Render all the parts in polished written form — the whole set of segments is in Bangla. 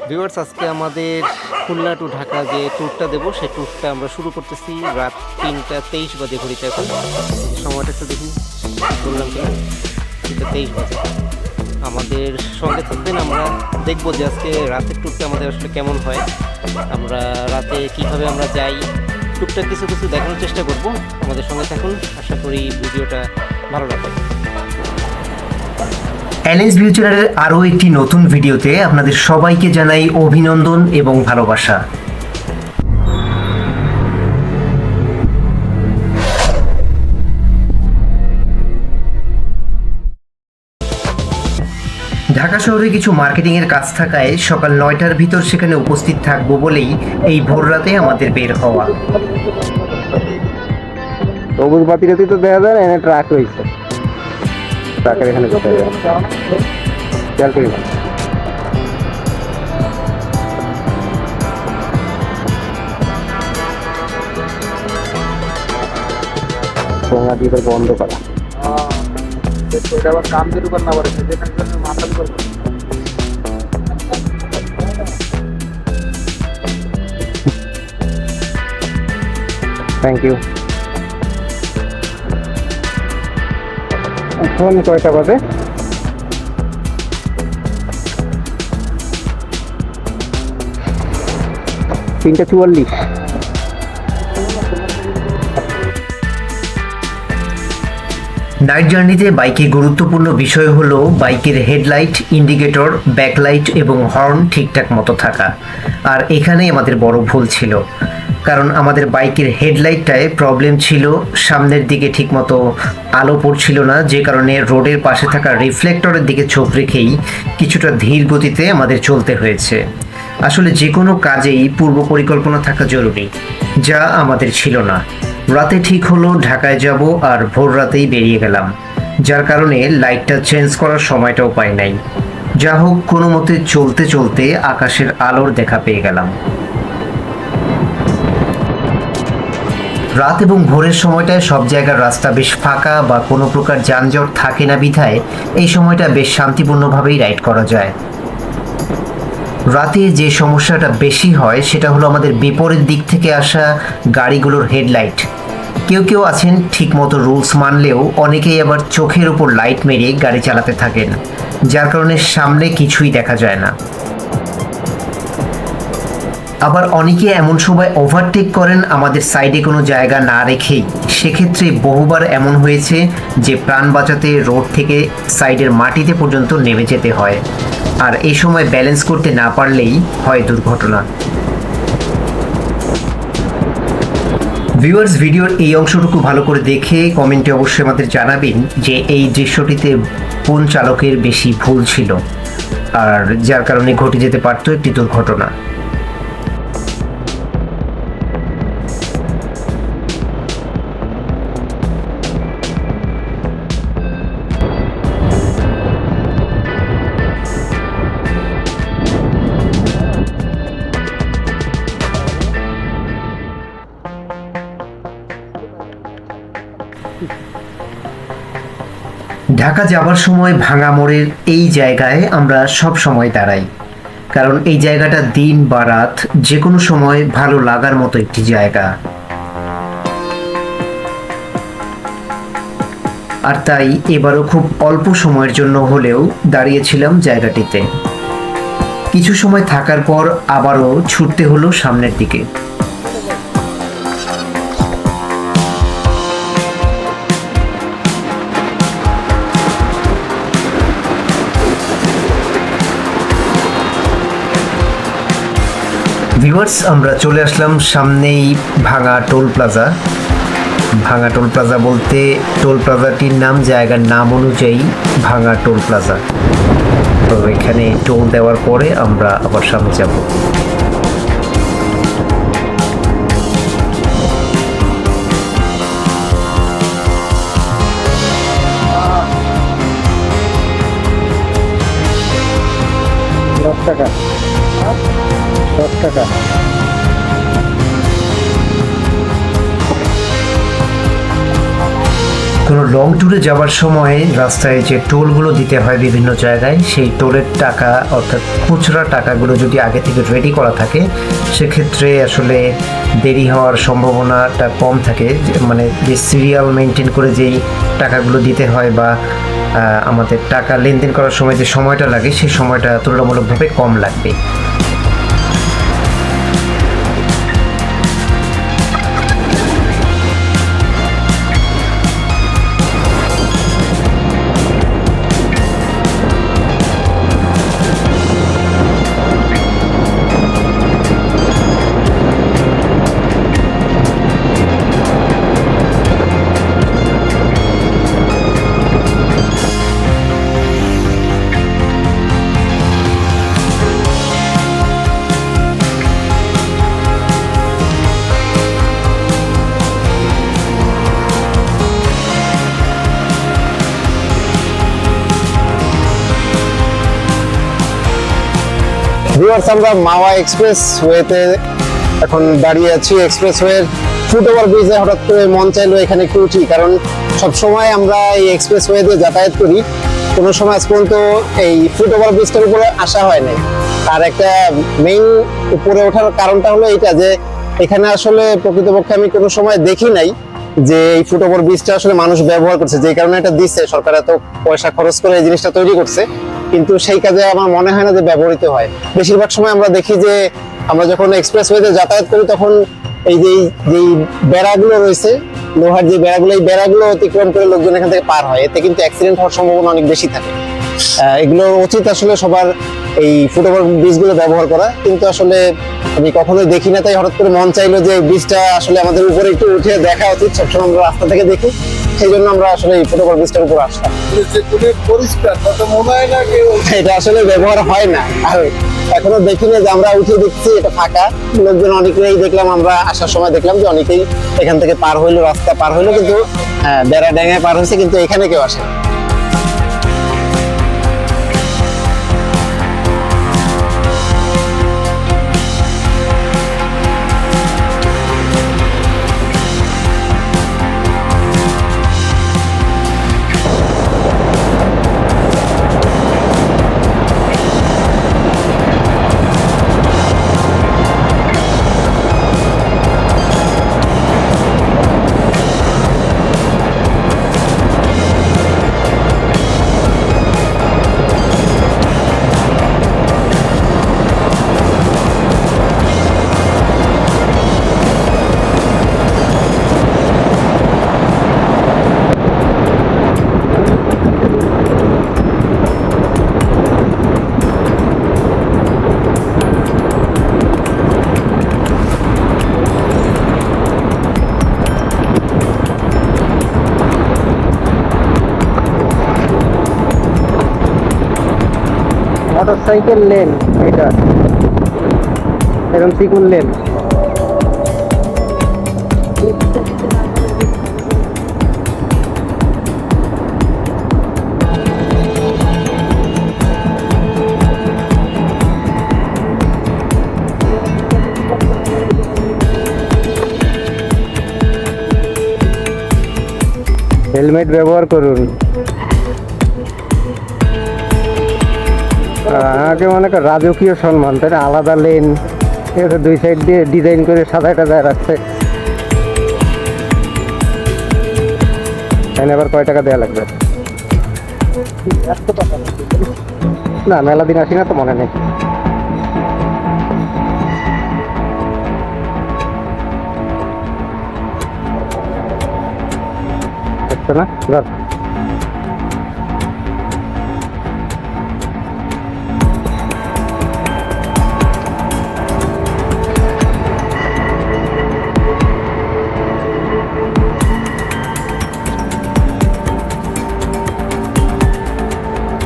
ভিউয়ার্স, আজকে আমাদের খুলনা টু ঢাকা যে ট্যুরটা দেবো সেই ট্যুরটা আমরা শুরু করতেছি রাত 3টা 23 বাজে ঘড়িতে। এখন সময়টা একটু দেখি, বললাম কি 3টা 23 বাজে। আমাদের সঙ্গে থাকবেন, আমরা দেখবো যে আজকে রাতের ট্যুরটা আমাদের আসলে কেমন হয়, আমরা রাতে কিভাবে আমরা যাই, টুকটাক কিছু কিছু দেখানোর চেষ্টা করব। আমাদের সঙ্গে থাকুন, আশা করি ভিডিওটা ভালো লাগবে। অ্যালেন্স ভিউ চ্যানেলের আরও একটি নতুন ভিডিওতে আপনাদের সবাইকে জানাই অভিনন্দন এবং ভালোবাসা। ঢাকা শহরে কিছু মার্কেটিংয়ের কাজ থাকায় সকাল 9টার ভিতর সেখানে উপস্থিত থাকবো বলেই এই ভোর রাতে আমাদের বের হওয়া। সবুজ বাতিটাতে তো দেখা যায় না, এখানে ট্রাক রয়েছে, ট্রাকের এখানে কোথায় যায় খেয়াল করি না। ঠোঙা দিয়ে বন্ধ করা, এটা আবার কাম দিয়ে দোকান না পারে, যেখানে মাথা দোকান। Thank you. এখন কয়টা বাজে? 3টা 44। নাইট জার্নিতে বাইকে গুরুত্বপূর্ণ বিষয় হলো বাইকের হেডলাইট, ইন্ডিকেটর, ব্যাকলাইট এবং হর্ন ঠিকঠাক মতো থাকা। আর এখানেই আমাদের বড় ভুল ছিল, কারণ আমাদের বাইকের হেডলাইটটায় প্রবলেম ছিল, সামনের দিকে ঠিকমতো আলো পড়ছিল না, যে কারণে রোডের পাশে থাকা রিফ্লেক্টরের দিকে চোখ রেখেই কিছুটা ধীর গতিতে আমাদের চলতে হয়েছে। আসলে যে কোনো কাজেই পূর্ব পরিকল্পনা থাকা জরুরি, যা আমাদের ছিল না। রাতে ঠিক হলো ঢাকায় যাব, আর ভোর রাতেই বেরিয়ে গেলাম, যার কারণে লাইটটা চেঞ্জ করার সময়টাও পাই নাই। যা হোক, কোনো মতে চলতে চলতে আকাশের আলোর দেখা পেয়ে গেলাম। রাত এবং ভোরের সময়টায় সব জায়গার রাস্তা বেশ ফাঁকা বা কোনো প্রকার যানজট থাকে না বিধায় এই সময়টা বেশ শান্তিপূর্ণভাবেই রাইড করা যায়। রাতে যে সমস্যাটা বেশি হয় সেটা হলো আমাদের বিপরীত দিক থেকে আসা গাড়িগুলোর হেডলাইট। কেউ কেউ আছেন ঠিকমতো রুলস মানলেও অনেকেই আবার চোখের উপর লাইট মেরে গাড়ি চালাতে থাকেন, যার কারণে সামনে কিছুই দেখা যায় না। আবার অনেকে এমন সময় ওভারটেক করেন আমাদের সাইডে কোনো জায়গা না রেখেই। সেক্ষেত্রে বহুবার এমন হয়েছে যে প্রাণ বাঁচাতে রোড থেকে সাইডের মাটিতে পর্যন্ত নেমে যেতে হয়, আর এই সময় ব্যালেন্স করতে না পারলেই হয় দুর্ঘটনা। ভিউয়ার্স, ভিডিওর এই অংশটুকু ভালো করে দেখে কমেন্টে অবশ্যই আমাদের জানাবেন যে এই দৃশ্যটিতে কোন চালকের বেশি ভুল ছিল, আর যার কারণে ঘটে যেতে পারত একটি দুর্ঘটনা। ঢাকা যাবার সময় ভাঙা মোড়ের এই জায়গায় আমরা সব সময় দাঁড়াই, কারণ এই জায়গাটা দিন বা রাত যে কোনো সময় ভালো লাগার মতো একটি জায়গা। আর তাই এবারও খুব অল্প সময়ের জন্য হলেও দাঁড়িয়েছিলাম জায়গাটিতে। কিছু সময় থাকার পর আবারও ছুটতে হলো সামনের দিকে। ভিউয়ার্স, আমরা চলে আসলাম সামনেই ভাঙা টোল প্লাজা। ভাঙা টোল প্লাজা বলতে টোল প্লাজাটির নাম জায়গার নাম অনুযায়ী ভাঙা টোল প্লাজা। তো এখানে টোল দেওয়ার পরে আমরা আবার সামনে যাব। টাকা 10 টাকা। কোনো লং ট্যুরে যাওয়ার সময় রাস্তায় যে টোলগুলো দিতে হয় বিভিন্ন জায়গায়, সেই টোলের টাকা অর্থাৎ খুচরা টাকাগুলো যদি আগে থেকে রেডি করা থাকে সেক্ষেত্রে আসলে দেরি হওয়ার সম্ভাবনাটা কম থাকে। মানে যে সিরিয়াল মেনটেন করে যেই টাকাগুলো দিতে হয় বা আমাদের টাকা লেনদেন করার সময় যে সময়টা লাগে সেই সময়টা তুলনামূলকভাবে কম লাগবে। ভিউয়ার্স, আমরা মাওয়া এক্সপ্রেস ওয়েতে এখন দাঁড়িয়ে আছি। এক্সপ্রেস ওয়ের ফুট ওভার ব্রিজে হঠাৎ করে মন চাইলো এখানে একটু উঠি, কারণ সবসময় আমরা এই এক্সপ্রেস ওয়ে দিয়ে যাতায়াত করি, কোনো সময় আজ পর্যন্ত এই ফুট ওভার ব্রিজটার উপরে আসা হয় নাই। আর একটা মেইন উপরে ওঠার কারণটা হলো এইটা যে এখানে আসলে প্রকৃতপক্ষে আমি কোনো সময় দেখি নাই যে এই ফুট ওভার ব্রিজটা আসলে মানুষ ব্যবহার করছে, যে কারণে এটা দিচ্ছে, সরকার এত পয়সা খরচ করে এই জিনিসটা তৈরি করছে, কিন্তু সেই কাজে আমার মনে হয় না যে ব্যবহৃত হয়। বেশিরভাগ সময় আমরা দেখি যে আমরা যখন এক্সপ্রেস ওয়েতে যাতায়াত করি তখন এই যে বেড়াগুলো রয়েছে, লোহার যে বেড়াগুলো, এই বেড়াগুলো অতিক্রম করে লোকজন এখান থেকে পার হয়, এতে কিন্তু অ্যাক্সিডেন্ট হওয়ার সম্ভাবনা অনেক বেশি থাকে। এগুলো উচিত আসলে সবার এই ফুট ওভার ব্রিজগুলো ব্যবহার করা, কিন্তু আসলে আমি কখনোই দেখি না, তাই হঠাৎ করে মন চাইলো যে এই ব্রিজটা আসলে আমাদের উপরে একটু উঠে দেখা উচিত, সবসময় আমরা রাস্তা থেকে দেখি, সেই জন্য আমরা আসলে এই ফুট ওভার ব্রিজটার উপর আসলাম। এটা আসলে ব্যবহার হয় না, আর এখনো দেখিনি যে আমরা উঠে দেখছি এটা ফাঁকা, লোকজন অনেকেই দেখলাম, আমরা আসার সময় দেখলাম যে অনেকেই এখান থেকে পার হইলো, রাস্তা পার হইলো, কিন্তু বেড়া ডেঙ্গায় পার হয়েছে, কিন্তু এখানে কেউ আসে না। মোটরসাইকেল লেন, এটা এরকম চিকুন লেন। হেলমেট ব্যবহার করুন। আগে মনে কর রাজকীয় সম্মান, তাই না? আলাদা লেন, এটা দুই সাইড দিয়ে ডিজাইন করে সাদা টাজায় রাখছে। এখানে আবার কয় টাকা দেওয়া লাগবে? না, মেলা দিন আসি না তো, মনে নেই। দেখছো না?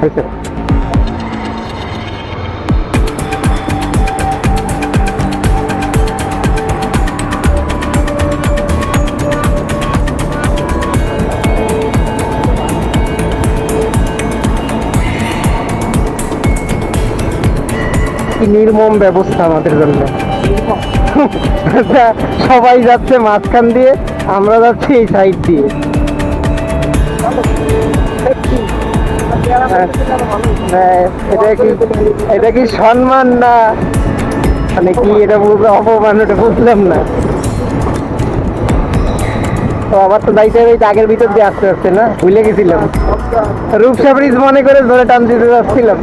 হয়েছে। কি নির্মম ব্যবস্থা আমাদের জন্য। সবাই যাচ্ছে মাঝখান দিয়ে, আমরা যাচ্ছি এই সাইড দিয়ে। এটা কি সম্মান না মানে কি এটা বলবো অপমান, এটা বুঝলাম না। তো আবার তো দায়িত্ব আগের ভিতর দিয়ে আসতে আসছে না, ভুলে গেছিলাম। রূপসা ব্রিজ মনে করে ধরে টান দিতে যাচ্ছিলাম।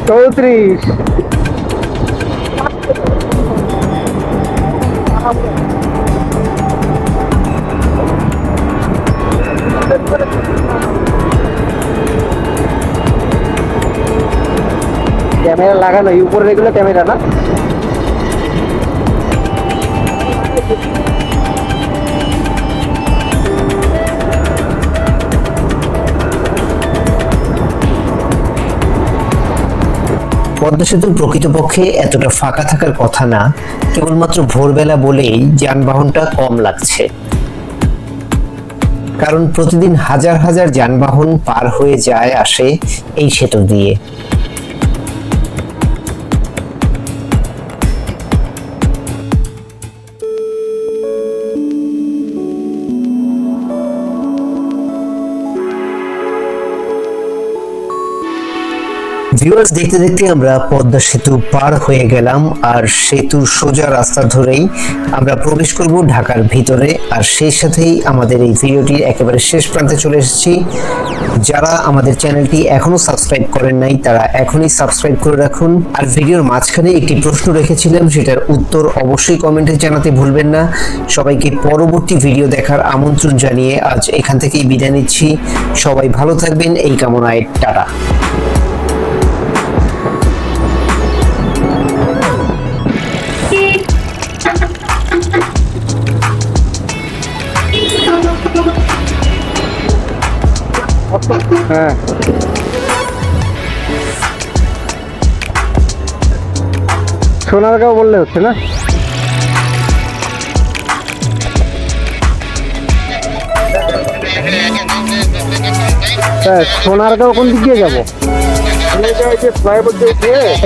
34 ক্যামেরা লাগানো, উপরে এগুলো ক্যামেরা না। পদ্মা সেতু প্রকৃতপক্ষে এতটা ফাঁকা থাকার কথা না, কেবলমাত্র ভোরবেলা বলেই যানবাহনটা কম লাগছে। কারণ প্রতিদিন হাজার হাজার যানবাহন পার হয়ে যায় আসে এই সেতু দিয়ে। ভিউয়ার্স, দেখতে দেখতে আমরা পদ্মা সেতু পার হয়ে গেলাম, আর সেতুর সোজা রাস্তা ধরেই আমরা প্রবেশ করব ঢাকার ভিতরে। আর সেই সাথেই আমাদের এই ভিডিওটির একেবারে শেষ প্রান্তে চলে এসেছি। যারা আমাদের চ্যানেলটি এখনো সাবস্ক্রাইব করেন নাই তারা এখনই সাবস্ক্রাইব করে রাখুন। আর ভিডিওর মাঝখানে একটি প্রশ্ন রেখেছিলাম, সেটার উত্তর অবশ্যই কমেন্টে জানাতে ভুলবেন না। সবাইকে পরবর্তী ভিডিও দেখার আমন্ত্রণ জানিয়ে আজ এখান থেকেই বিদায় নিচ্ছি। সবাই ভালো থাকবেন এই কামনায়, টাটা। হ্যাঁ, সোনারগাঁও বললে হচ্ছে না। হ্যাঁ, সোনারগাঁও কোন দিক দিয়ে যাবো?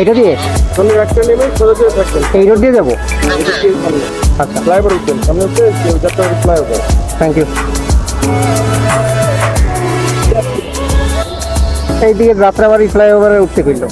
এটা দিয়ে এই রোড দিয়ে যাবো। আচ্ছা, ফ্লাইওভার উঠবেন, সামনে হচ্ছে ফ্লাইওভার। Thank you. এইদিকে যাত্রাবাড়ি ফ্লাইওভারে উঠতে কইল।